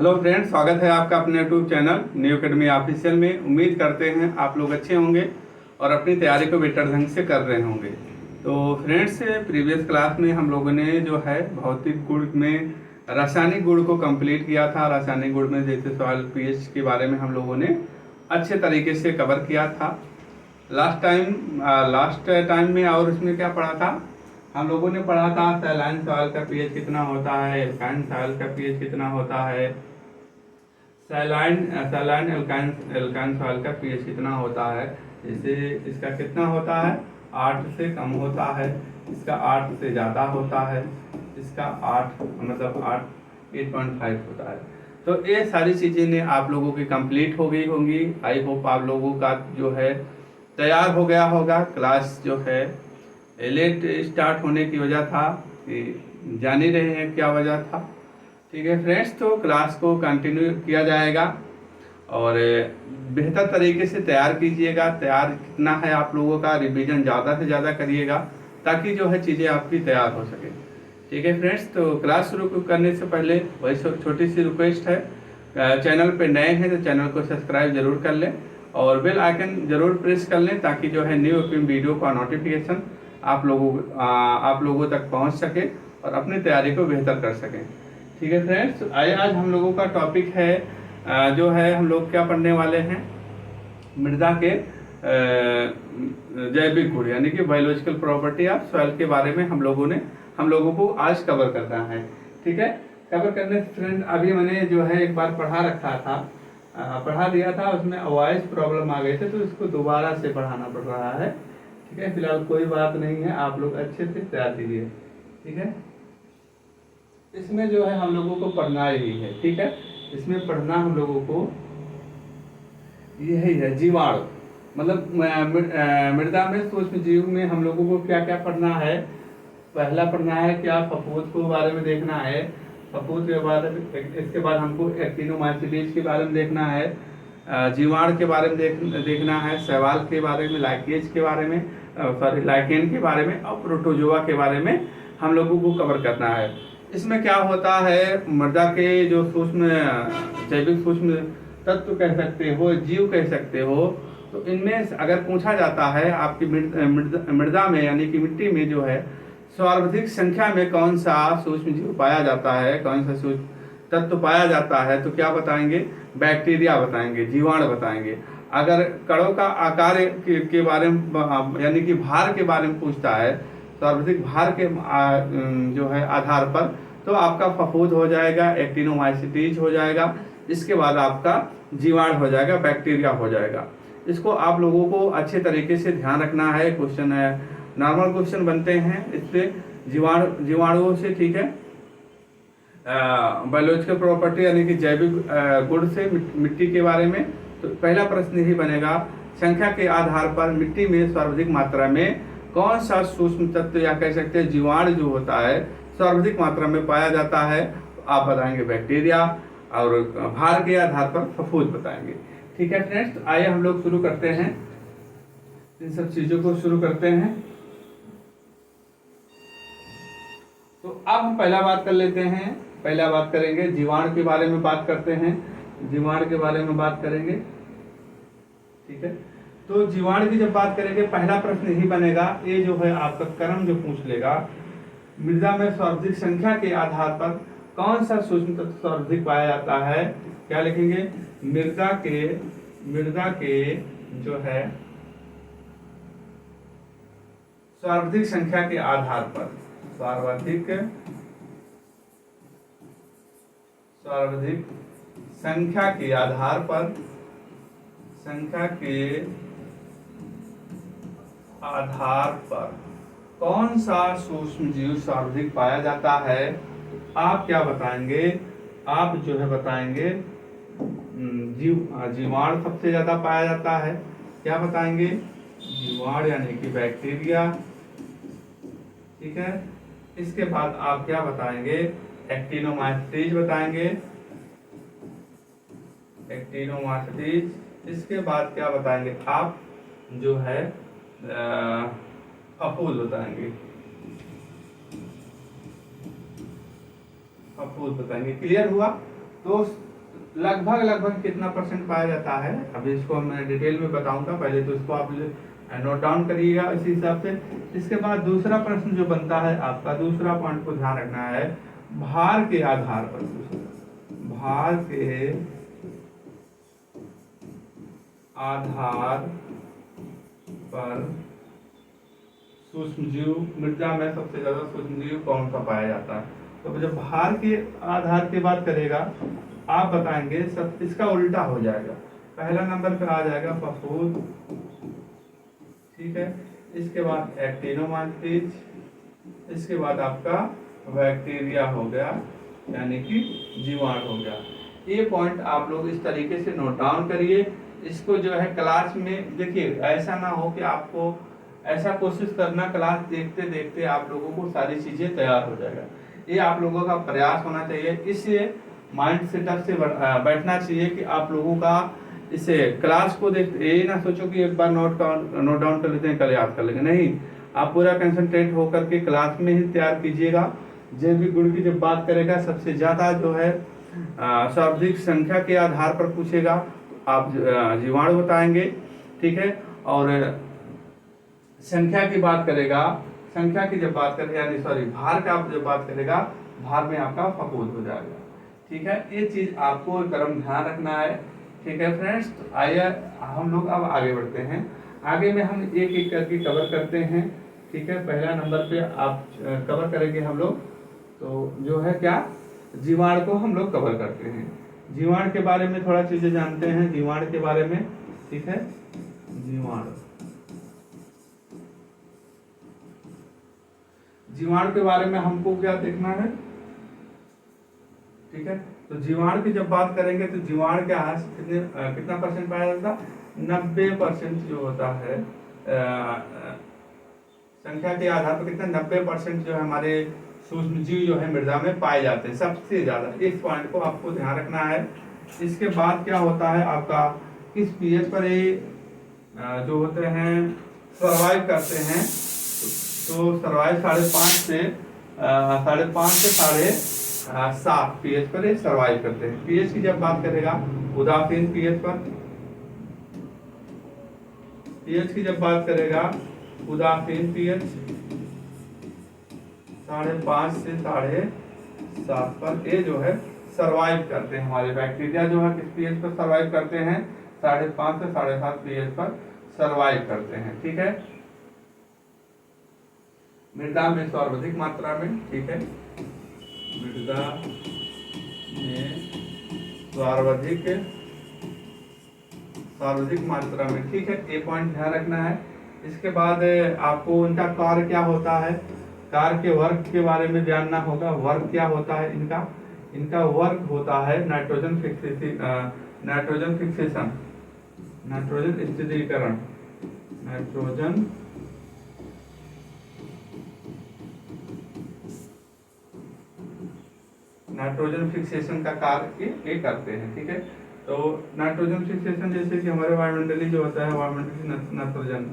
Hello friends, स्वागत है आपका अपने YouTube channel new academy official में। उम्मीद करते हैं आप लोग अच्छे होंगे और अपनी तैयारी को बेटर ढंग से कर रहे होंगे। तो फ्रेंड्स, प्रीवियस क्लास में हम लोगों ने जो है भौतिक गुण में रासायनिक गुण को कंप्लीट किया था। रासायनिक गुण में जैसे सॉइल पीएच के बारे में हम लोगों ने अच्छे तरीके से कवर किया था लास्ट टाइम में। और उसमें क्या पढ़ा था, हम लोगों ने पढ़ा था सैलाइन सॉइल का पीएच कितना होता है, एल्काइन सॉइल का पीएच कितना होता है, सैलाइन सैलाइन एल्काइन सॉइल का पीएच कितना होता है। जैसे इसका कितना होता है, 8 से कम होता है, इसका 8 से ज़्यादा होता है, इसका 8 मतलब 8.5 होता है। तो ये सारी चीज़ें ने आप लोगों की कंप्लीट हो गई होंगी। आई होप आप लोगों का जो है तैयार हो गया होगा। क्लास जो है लेट स्टार्ट होने की वजह था कि जान ही रहे हैं क्या वजह था। ठीक है फ्रेंड्स, तो क्लास को कंटिन्यू किया जाएगा और बेहतर तरीके से तैयार कीजिएगा। तैयार कितना है आप लोगों का, रिवीजन ज़्यादा से ज़्यादा करिएगा ताकि जो है चीज़ें आपकी तैयार हो सके। ठीक है फ्रेंड्स, तो क्लास शुरू करने से पहले वही छोटी सी रिक्वेस्ट है, चैनल पे नए हैं तो चैनल को सब्सक्राइब जरूर कर लें और बेल आइकन जरूर प्रेस कर लें ताकि जो है न्यू वीडियो का नोटिफिकेशन आप लोगों तक पहुंच सके और अपनी तैयारी को बेहतर कर सकें। ठीक है फ्रेंड्स, आज हम लोगों का टॉपिक है जो है हम लोग क्या पढ़ने वाले हैं, मृदा के जैविक गुण यानी कि बायोलॉजिकल प्रॉपर्टी ऑफ सॉइल के बारे में हम लोगों को आज कवर करना है। ठीक है, कवर करने से फ्रेंड अभी मैंने जो है एक बार पढ़ा दिया था, उसमें वॉइस प्रॉब्लम आ गए थे तो इसको दोबारा से पढ़ाना पड़ रहा है। ठीक है, फिलहाल कोई बात नहीं है, आप लोग अच्छे से तैयार कीजिए। ठीक है, इसमें जो है हम लोगों को पढ़ना ही है। ठीक है, इसमें पढ़ना हम लोगों को यही है, जीवाणु मतलब मृदा में सूक्ष्म जीव में हम लोगों को क्या क्या पढ़ना है। पहला पढ़ना है क्या, फफूंद के बारे में देखना है। फफूंद के बारे में, इसके बाद हमको एक्टिनोमाइसीट्स के बारे में देखना है, जीवाणु के बारे में देखना है, शैवाल के बारे में, लाइकेज के बारे में, सॉरी लाइकेन के बारे में और प्रोटोजोआ के बारे में हम लोगों को कवर करना है। इसमें क्या होता है, मृदा के जो जैविक सूक्ष्म तत्व कह सकते हो, जीव कह सकते हो, तो इनमें अगर पूछा जाता है आपकी मृदा में यानी कि मिट्टी में जो है सर्वाधिक संख्या में कौन सा सूक्ष्म जीव पाया जाता है, कौन सा सूक्ष्म तत्व पाया जाता है, तो क्या बताएंगे, बैक्टीरिया बताएंगे, जीवाणु बताएंगे। अगर कणों का आकार के बारे में यानी कि भार के बारे में पूछता है, सर्वाधिक भार के जो है आधार पर, तो आपका फफूंद हो जाएगा, एक्टिनोमाइसीट्स हो जाएगा, इसके बाद आपका जीवाणु हो जाएगा, बैक्टीरिया हो जाएगा। इसको आप लोगों को अच्छे तरीके से ध्यान रखना है। क्वेश्चन है, नॉर्मल क्वेश्चन बनते हैं इससे जीवाणुओं से। ठीक है, बायोलॉजिकल प्रॉपर्टी यानी कि जैविक गुण से मिट्टी के बारे में, तो पहला प्रश्न ही बनेगा, संख्या के आधार पर मिट्टी में सर्वाधिक मात्रा में कौन सा सूक्ष्म तत्व या कह सकते हैं जीवाणु जो होता है सर्वाधिक मात्रा में पाया जाता है, तो आप बताएंगे बैक्टीरिया और भार के आधार पर फफूंद बताएंगे। ठीक है फ्रेंड्स, तो आइए हम लोग शुरू करते हैं, इन सब चीजों को शुरू करते हैं। तो अब हम पहला बात कर लेते हैं, पहला बात करेंगे जीवाणु के बारे में बात करते हैं, जीवाणु के बारे में बात करेंगे। ठीक है, तो जीवाणु की जब बात करेंगे पहला प्रश्न यही बनेगा, ये जो है आपका क्रम जो पूछ लेगा, मृदा में सर्वाधिक संख्या के आधार पर कौन सा सूक्ष्म तत्व सर्वाधिक पाया जाता है। क्या लिखेंगे, मृदा के जो है सर्वाधिक संख्या के आधार पर, सर्वाधिक संख्या के आधार पर, कौन सा सूक्ष्म जीव सर्वाधिक पाया जाता है। आप क्या बताएंगे, आप जो है बताएंगे जीवाणु सबसे ज्यादा पाया जाता है। क्या बताएंगे, जीवाणु यानी कि बैक्टीरिया। ठीक है, इसके बाद आप क्या बताएंगे, एक्टिनोमाइसीट्स बताएंगे, एक्टिनोमाइसीट्स। इसके बाद क्या बताएंगे आप, जो है फफूंद बताएंगे, फफूंद बताएंगे। क्लियर हुआ। तो लगभग लगभग कितना परसेंट पाया जाता है, अभी इसको मैं डिटेल में बताऊंगा, पहले तो इसको आप नोट डाउन करिएगा इसी हिसाब से। इसके बाद दूसरा प्रश्न जो बनता है आपका, दूसरा पॉइंट को ध्यान रखना है, भार के आधार पर पूछेगा, भार के आधार पर सूक्ष्मजीव मृदा में सबसे ज्यादा सूक्ष्मजीव कौन सा पाया जाता है। तो जब भार के आधार की बात करेगा आप बताएंगे सब, इसका उल्टा हो जाएगा, पहला नंबर पे आ जाएगा फफूंद, ठीक है, इसके बाद एक्टिनोमाइसीट, इसके बाद आपका बैक्टीरिया हो गया, यानी कि जीवाणु हो गया। ये पॉइंट आप लोग इस तरीके से नोट डाउन करिए। इसको जो है क्लास में देखिए, ऐसा ना हो कि आपको ऐसा कोशिश करना क्लास देखते देखते आप लोगों को सारी चीजें तैयार हो जाएगा, ये आप लोगों का प्रयास होना चाहिए। इससे माइंड सेटअप से बैठना चाहिए कि आप लोगों का इसे क्लास को देख, ये ना सोचो कि एक बार नोट डाउन कर लेते हैं कल याद कर लेंगे, नहीं, आप पूरा कंसंट्रेट होकर के क्लास में ही तैयार कीजिएगा। जैविक गुण की जब बात करेगा सबसे ज्यादा जो है शाब्दिक संख्या के आधार पर पूछेगा, आप जीवाणु बताएंगे, ठीक है। और संख्या की बात करेगा, संख्या की जब बात करेगा, यानी सॉरी भार का जब बात करेगा, भार में आपका फफूंद हो जाएगा, ठीक है। ये चीज आपको क्रम ध्यान रखना है, ठीक है फ्रेंड्स। तो आइए हम लोग अब आगे बढ़ते हैं, आगे में हम एक एक करके कवर करते हैं, ठीक है। पहला नंबर पे आप कवर करेंगे हम लोग, तो जो है क्या, जीवाणु को हम लोग कवर करते हैं। जीवाणु के बारे में थोड़ा चीजें जानते हैं, जीवाणु के बारे में, ठीक है। जीवाणु, जीवाणु के बारे में हमको क्या देखना है, ठीक है। तो जीवाणु की जब बात करेंगे तो जीवाणु के आहार कितना परसेंट पाया जाता है, 90% जो होता है संख्या के आधार पर कितना, 90% जो है हमारे सूक्ष्म जीव जो है मृदा में पाए जाते हैं सबसे ज्यादा। इस पॉइंट को आपको ध्यान रखना है। इसके बाद क्या होता है आपका, किस पीएच पर ये जो होते हैं सर्वाइव करते हैं, तो सर्वाइव 5.5 से 7.5 पीएच पर ये सर्वाइव करते हैं। पीएच की जब बात करेगा उदासीन पीएच पर, पीएच की जब बात करेगा उदासीन पीएच 5.5 से 7.5 पर ये जो है सर्वाइव करते हैं। हमारे बैक्टीरिया जो है किस पीएच पर सर्वाइव करते हैं, 5.5 से 7.5 पीएच पर सर्वाइव करते हैं, ठीक है। मृदा में सर्वाधिक मात्रा में, ठीक है, मृदा में सर्वाधिक मात्रा में, ठीक है। ये पॉइंट ध्यान रखना है। इसके बाद आपको इनका कार्य क्या होता है, कार्य के वर्क के बारे में जानना होगा। वर्क क्या होता है इनका, इनका वर्क होता है नाइट्रोजन फिक्सेशन, नाइट्रोजन स्थिरीकरण, नाइट्रोजन फिक्सेशन का कार्य ये करते हैं, ठीक है। तो नाइट्रोजन फिक्सेशन जैसे कि हमारे वायुमंडली जो होता है, वायुमंडली नाइट्रोजन,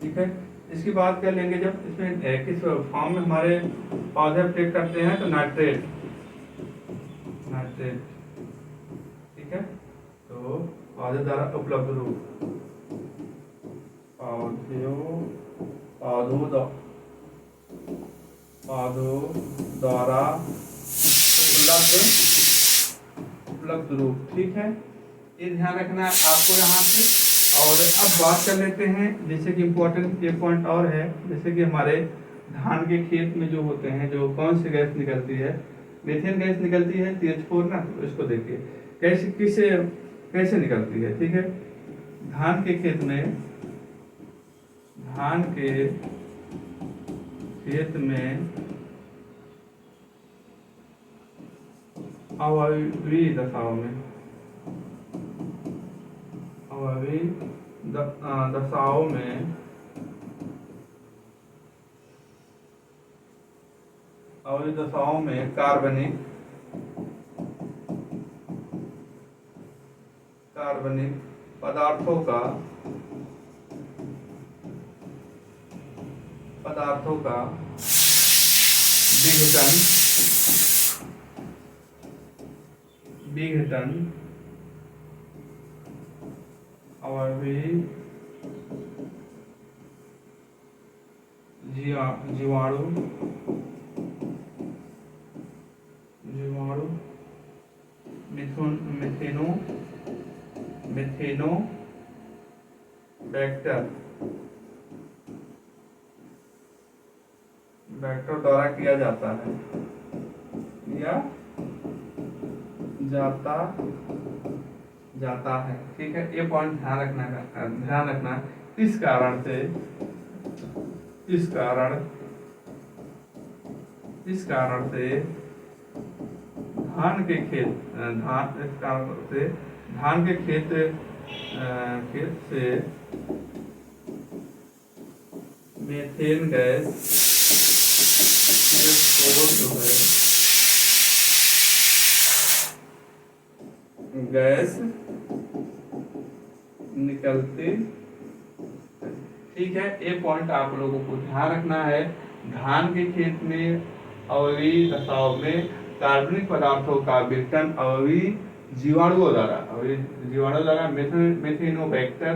ठीक है। इसकी बात कर लेंगे जब इसमें किस फॉर्म में हमारे पौधे अपटेक करते हैं, तो नाइट्रेट, ठीक है। तो पौधे द्वारा उपलब्ध रूप, पौधों द्वारा उपलब्ध रूप, ठीक है। ये ध्यान रखना है आपको यहाँ पे। और अब बात कर लेते हैं, जैसे कि इम्पोर्टेंट एक पॉइंट और है, जैसे कि हमारे धान के खेत में जो होते हैं, जो कौन सी गैस निकलती है, मीथेन गैस निकलती है, CH4 ना। तो इसको देखिए कैसे निकलती है, ठीक है। धान के खेत में अवायवीय दशाओं में कार्बनिक पदार्थों का विघटन विघटन अवयवी जीवाणु जीवाणु मिथेनो बैक्टर द्वारा किया जाता है ठीक है। ये पॉइंट ध्यान रखना। इस कारण से धान के खेत से मीथेन गैस निकलती। ठीक है, ये पॉइंट आप लोगों को ध्यान रखना है। धान के खेत में अवयवी दशाओं में कार्बनिक पदार्थों का विघटन अवयवी जीवाणुओं द्वारा मेथेनोबैक्टर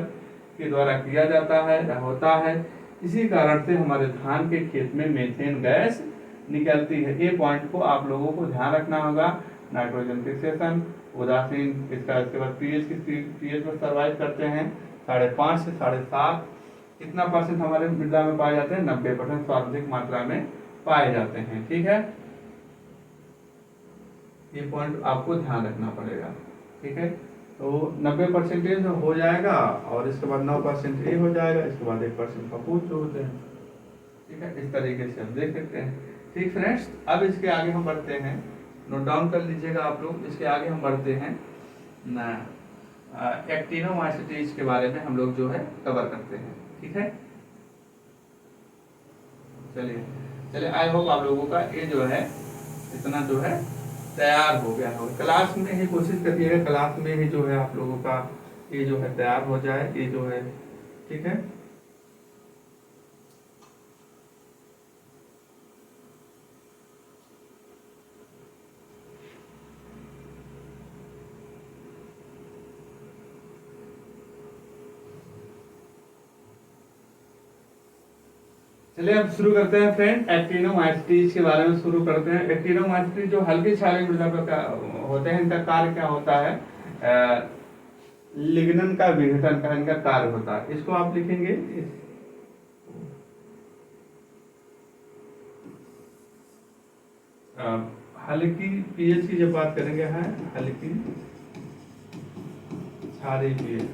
के द्वारा किया जाता है या होता है। इसी कारण से हमारे धान के खेत में मीथेन गैस निकलती है। ये पॉइंट को आप लोगों को ध्यान रखना होगा। नाइट्रोजन फिक्सेशन उदासीन, इसके बाद पीएच पर सर्वाइव करते हैं 5.5 से 7.5। कितना परसेंट हमारे मृदा में पाए जाते हैं? 90% सर्वाधिक मात्रा में पाए जाते हैं। ठीक है, ये पॉइंट आपको ध्यान रखना पड़ेगा। ठीक है, तो 90% हो जाएगा और इसके बाद 9% ये हो जाएगा, इसके बाद 1% कपूत जो होते हैं। ठीक है, इस तरीके से हम देख सकते हैं। ठीक फ्रेंड्स, अब इसके आगे हम बढ़ते हैं, नोट डाउन कर लीजिएगा आप लोग। इसके आगे हम बढ़ते हैं एक्टिनोमाइसीटीज के बारे में हम लोग जो है कवर करते हैं। ठीक है, चलिए आई होप आप लोगों का ये जो है इतना जो है तैयार हो गया होगा। क्लास में ही कोशिश करिएगा, क्लास में ही जो है आप लोगों का ये जो है तैयार हो जाए, ये जो है। ठीक है, चलिए अब शुरू करते हैं फ्रेंड, एक्टिनोमाइसीटीज के बारे में शुरू करते हैं। एक्टिनोमाइसीटीज जो हल्की क्षारीय मृदा पर होते हैं, इनका कार्य क्या होता है? लिग्नन का विघटन का इनका कार्य होता है। इसको आप लिखेंगे हल्की पीएच की जब बात करेंगे, है हल्की क्षारीय पीएच।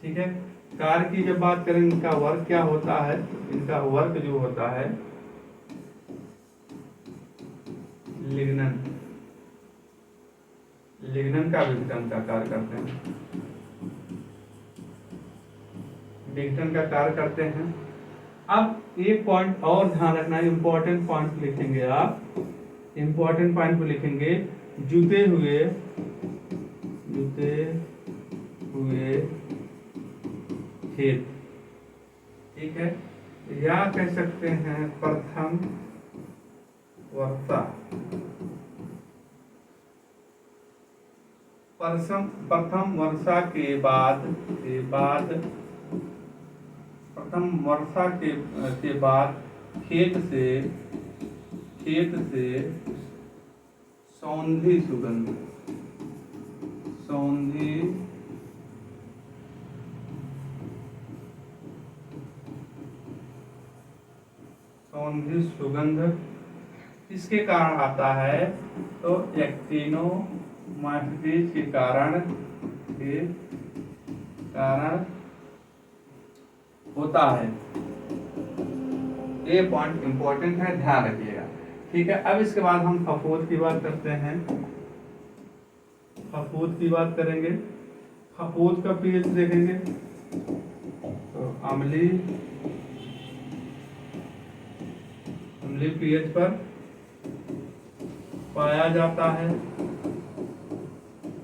ठीक है, कार्य की जब बात करें, इनका वर्क क्या होता है? इनका वर्क जो होता है लिग्नन का विघटन का कार्य करते हैं, विघटन का कार्य करते हैं। अब एक पॉइंट और ध्यान रखना, इंपॉर्टेंट पॉइंट लिखेंगे आप, इंपॉर्टेंट पॉइंट को लिखेंगे जुते हुए खेत। ठीक है, या कह सकते हैं प्रथम वर्षा। प्रथम वर्षा के बाद प्रथम वर्षा के बाद खेत से सौंधी सुगंध किसके कारण आता है? तो एक्टिनोमाइसीटीज के कारण होता है। ये पॉइंट इंपॉर्टेंट है, ध्यान रखिएगा। ठीक है, अब इसके बाद हम फफूंद की बात करते हैं। फफूंद की बात करेंगे, फफूंद का पीएच देखेंगे तो अम्लीय पीएच पर पाया जाता है।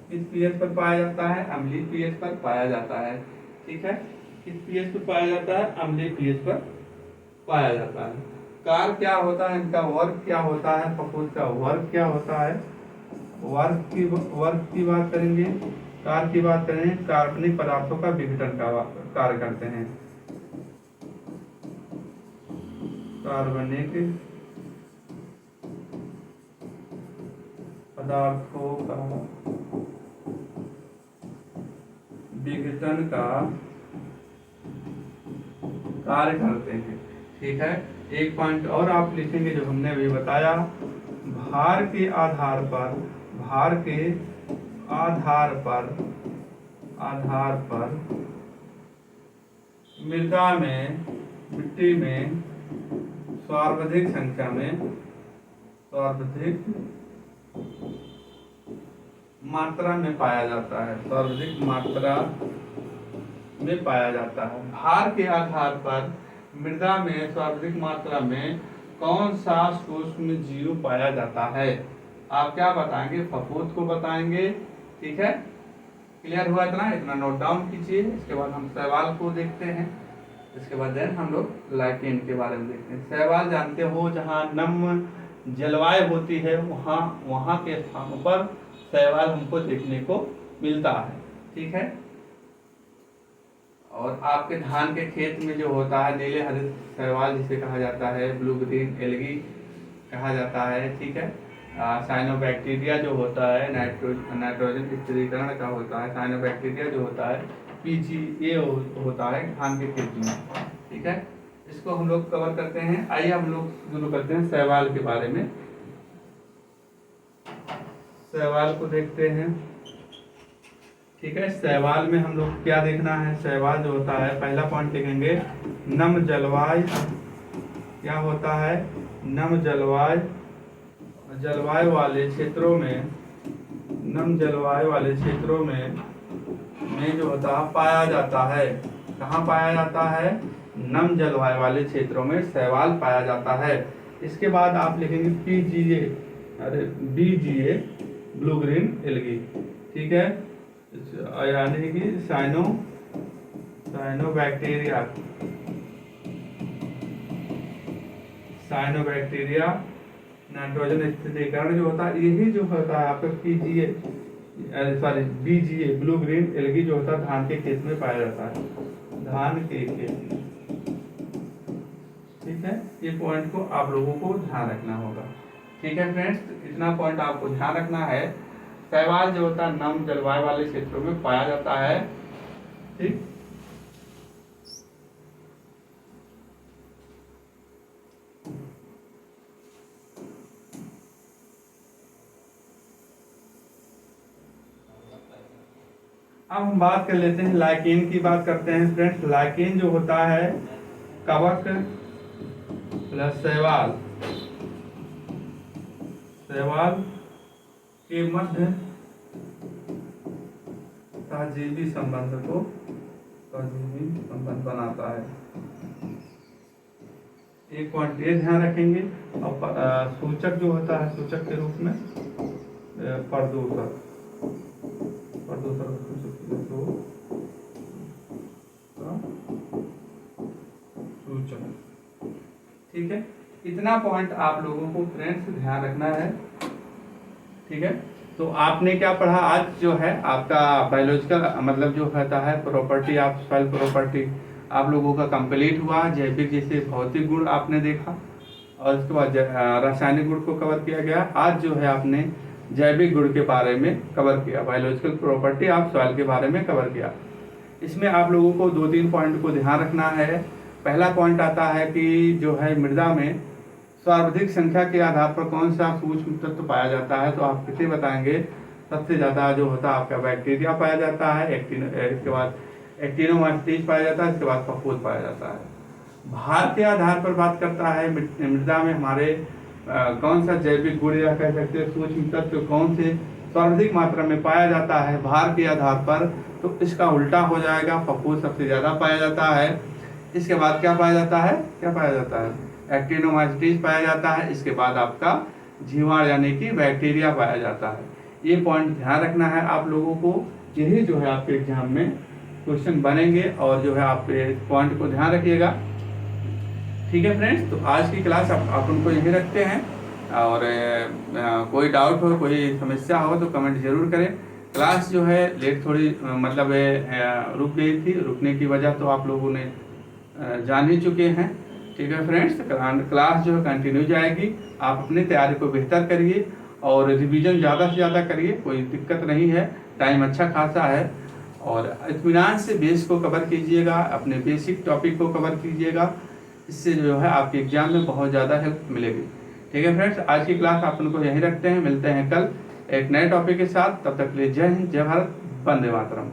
किस पीएच पर पाया जाता है? अम्लीय पीएच पर पाया जाता है। ठीक है, किस पीएच पर पाया जाता है? अम्लीय पीएच पर पाया जाता है। कार्य क्या होता है, इनका वर्क क्या होता है, फफूंद का वर्क क्या होता है। वर्क की बात करेंगे, कार्य की बात करेंगे, कार्बनिक पदार्थों का विघटन का कार्य करते हैं। कार्बनिक पदार्थों का विघटन का कार्य करते हैं। ठीक है, एक पॉइंट और आप लिखेंगे जो हमने अभी बताया, भार के आधार पर, भार के आधार पर मृदा में, मिट्टी में सर्वाधिक संख्या में, सर्वाधिक मात्रा में पाया जाता है, सर्वाधिक मात्रा में पाया जाता है। भार के आधार पर मृदा में सर्वाधिक मात्रा में कौन सा सूक्ष्म जीव पाया जाता है। आप क्या बताएंगे, फफूंद को बताएंगे। ठीक है, क्लियर हुआ इतना, इतना नोट डाउन कीजिए। इसके बाद हम शैवाल को देखते हैं, इसके बाद देन हम लोग लाइकेन के बारे में देखते हैं। शैवाल जानते हो जहाँ नम जलवायु होती है वहाँ के स्थानों पर शैवाल हमको देखने को मिलता है। ठीक है, और आपके धान के खेत में जो होता है नीले हरे शैवाल जिसे कहा जाता है, ब्लू ग्रीन एल्गी कहा जाता है। ठीक है, साइनोबैक्टीरिया जो होता है नाइट्रोजन स्थिरीकरण का होता है, साइनोबैक्टीरिया जो होता है PGA होता है धान के खेत में। ठीक है, इसको हम लोग कवर करते हैं। आइए हम लोग शुरू करते हैं शैवाल के बारे में। शैवाल को देखते हैं। ठीक है, शैवाल में हम लोग क्या देखना है, शैवाल जो होता है पहला पॉइंट लिखेंगे, नम जलवायु क्या होता है, नम जलवायु वाले क्षेत्रों में, नम जलवायु वाले क्षेत्रों में जो होता है पाया जाता है। कहाँ पाया जाता है, नम जलवायु वाले क्षेत्रों में शैवाल पाया जाता है। इसके बाद आप लिखेंगे BGA ब्लू ग्रीन एल्गी। ठीक है, यानी कि साइनोबैक्टीरिया नाइट्रोजन स्थिरीकरण जो होता है, यही जो होता है आपका BGA ब्लू ग्रीन एल्गी जो होता है धान के खेत में पाया जाता है, धान के खेत में। ठीक है, ये पॉइंट को आप लोगों को ध्यान रखना होगा। ठीक है फ्रेंड्स, इतना पॉइंट आपको ध्यान रखना है। शैवाल जो होता है नम जलवायु वाले क्षेत्रों में पाया जाता है। ठीक, अब हम बात कर लेते हैं लाइकेन की बात करते हैं फ्रेंड्स। लाइकेन जो होता है कवक प्लस शैवाल के मध्य सहजीवी संबंध बनाता है। एक पॉइंट ये ध्यान रखेंगे। और सूचक जो होता है, सूचक के रूप में प्रदूषक सूचक। ठीक है, इतना पॉइंट आप लोगों को फ्रेंड्स ध्यान रखना है। ठीक है, तो आपने क्या पढ़ा आज, जो है आपका बायोलॉजिकल मतलब जो होता है प्रॉपर्टी ऑफ सॉइल प्रॉपर्टी आप लोगों का कंप्लीट हुआ। जैविक जैसे भौतिक गुण आपने देखा और उसके बाद रासायनिक गुण को कवर किया गया। आज जो है आपने जैविक गुण के बारे में कवर किया, बायोलॉजिकल प्रॉपर्टी ऑफ सॉइल के बारे में कवर किया। इसमें आप लोगों को 2-3 पॉइंट को ध्यान रखना है। पहला पॉइंट आता है कि जो है मृदा में सर्वाधिक संख्या के आधार पर कौन सा सूक्ष्म तत्व पाया जाता है, तो आप किसे बताएंगे। सबसे ज़्यादा जो होता है आपका बैक्टीरिया पाया जाता है, इसके बाद एक्टिनोमाइसीट्स पाया जाता है, इसके बाद फफूंद पाया जाता है। भार के आधार पर बात करता है मृदा में हमारे कौन सा जैविक गुण या कह सकते हैं सूक्ष्म तत्व कौन से सर्वाधिक मात्रा में पाया जाता है भार के आधार पर, तो इसका उल्टा हो जाएगा, फफूंद सबसे ज़्यादा पाया जाता है। इसके बाद क्या पाया जाता है, एक्टिनोमाइसीट्स पाया जाता है। इसके बाद आपका जीवाणु यानी कि बैक्टीरिया पाया जाता है। ये पॉइंट ध्यान रखना है आप लोगों को, यही जो है आपके एग्जाम में क्वेश्चन बनेंगे और जो है आप पॉइंट को ध्यान रखिएगा। ठीक है फ्रेंड्स, तो आज की क्लास आप उनको यहीं रखते हैं। और कोई डाउट हो, कोई समस्या हो तो कमेंट जरूर करें। क्लास जो है लेट थोड़ी मतलब रुक गई थी, रुकने की वजह तो आप लोगों ने जान ही चुके हैं। ठीक है फ्रेंड्स, क्लास जो है कंटिन्यू जाएगी। आप अपनी तैयारी को बेहतर करिए और रिवीजन ज़्यादा से ज़्यादा करिए, कोई दिक्कत नहीं है, टाइम अच्छा खासा है। और इत्मीनान से बेस को कवर कीजिएगा, अपने बेसिक टॉपिक को कवर कीजिएगा, इससे जो है आपके एग्जाम में बहुत ज़्यादा हेल्प मिलेगी। ठीक है फ्रेंड्स, आज की क्लास आप उनको यहीं रखते हैं। मिलते हैं कल एक नए टॉपिक के साथ। तब तक के लिए जय हिंद, जय भारत, वंदे मातरम।